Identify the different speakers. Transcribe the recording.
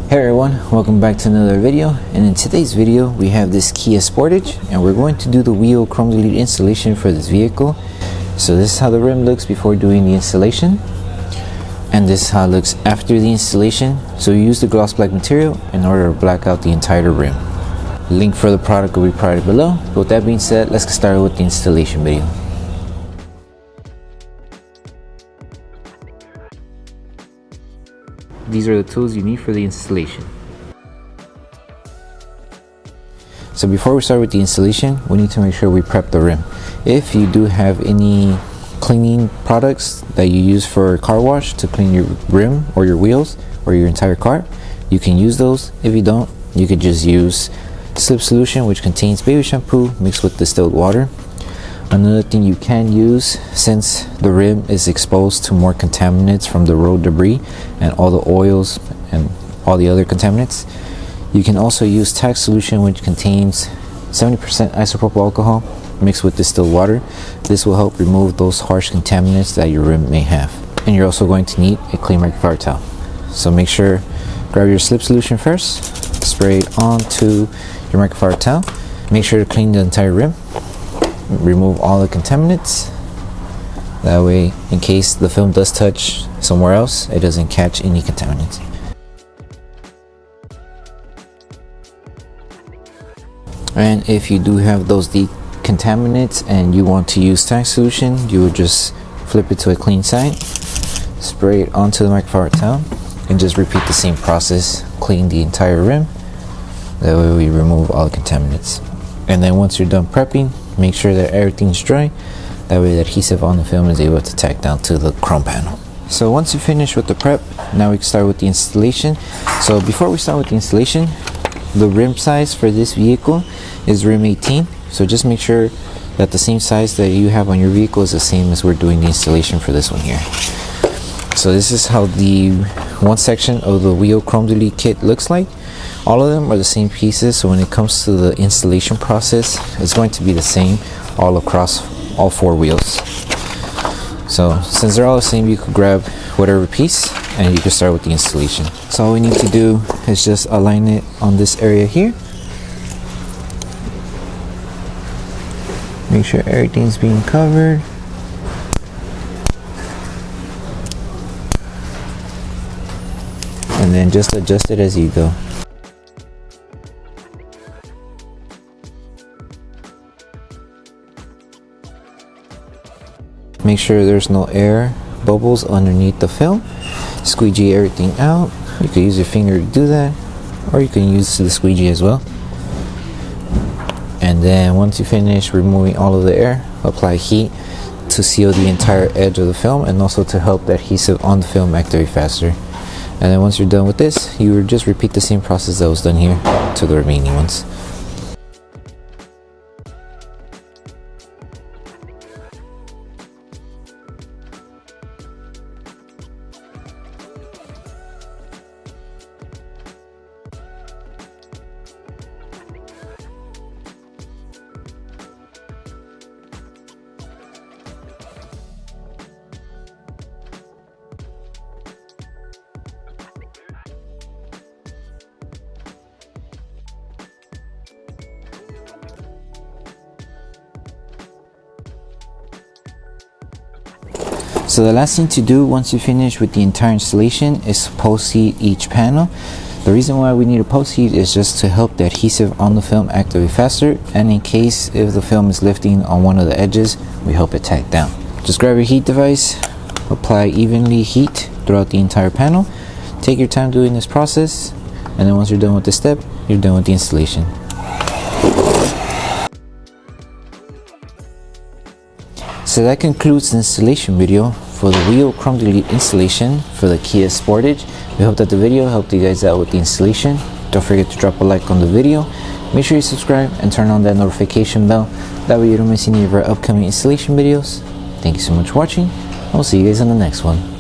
Speaker 1: Hey everyone, welcome back to another video, and in today's video we have this Kia Sportage and we're going to do the wheel chrome delete installation for this vehicle. So this is how the rim looks before doing the installation, and this is how it looks after the installation. So you use the gloss black material in order to black out the entire rim. Link for the product will be provided below. But with that being said, let's get started with the installation video. These are the tools you need for the installation. So before we start with the installation, we need to make sure we prep the rim. If you do have any cleaning products that you use for a car wash to clean your rim or your wheels or your entire car, you can use those. If you don't, you could just use slip solution, which contains baby shampoo mixed with distilled water. Another thing you can use, since the rim is exposed to more contaminants from the road debris and all the oils and all the other contaminants, you can also use tack solution, which contains 70% isopropyl alcohol mixed with distilled water. This will help remove those harsh contaminants that your rim may have. And you're also going to need a clean microfiber towel. So make sure, grab your slip solution first, spray it onto your microfiber towel. Make sure to clean the entire rim. Remove all the contaminants. That way, in case the film does touch somewhere else, it doesn't catch any contaminants. And if you do have those decontaminants and you want to use tack solution, you would just flip it to a clean side, spray it onto the microfiber towel, and just repeat the same process. Clean the entire rim. That way we remove all the contaminants. And then once you're done prepping, make sure that everything's dry. That way the adhesive on the film is able to tack down to the chrome panel. So once you finish with the prep, now we can start with the installation. So before we start with the installation, the rim size for this vehicle is rim 18. So just make sure that the same size that you have on your vehicle is the same as we're doing the installation for this one here. So this is how the one section of the wheel chrome delete kit looks like. All of them are the same pieces, so when it comes to the installation process, it's going to be the same all across all four wheels. So since they're all the same, you could grab whatever piece and you can start with the installation. So all we need to do is just align it on this area here. Make sure everything's being covered. And then just adjust it as you go. Make sure there's no air bubbles underneath the film. Squeegee everything out. You can use your finger to do that, or you can use the squeegee as well. And then once you finish removing all of the air, apply heat to seal the entire edge of the film and also to help the adhesive on the film activate faster. And then once you're done with this, you would just repeat the same process that was done here to the remaining ones. So the last thing to do once you finish with the entire installation is post heat each panel. The reason why we need to post heat is just to help the adhesive on the film activate faster, and in case if the film is lifting on one of the edges, we help it tack down. Just grab your heat device, apply evenly heat throughout the entire panel. Take your time doing this process, and then once you're done with this step, you're done with the installation. So that concludes the installation video for the wheel chrome delete installation for the Kia Sportage. We hope that the video helped you guys out with the installation. Don't forget to drop a like on the video. Make sure you subscribe and turn on that notification bell. That way you don't miss any of our upcoming installation videos. Thank you so much for watching. I'll see you guys on the next one.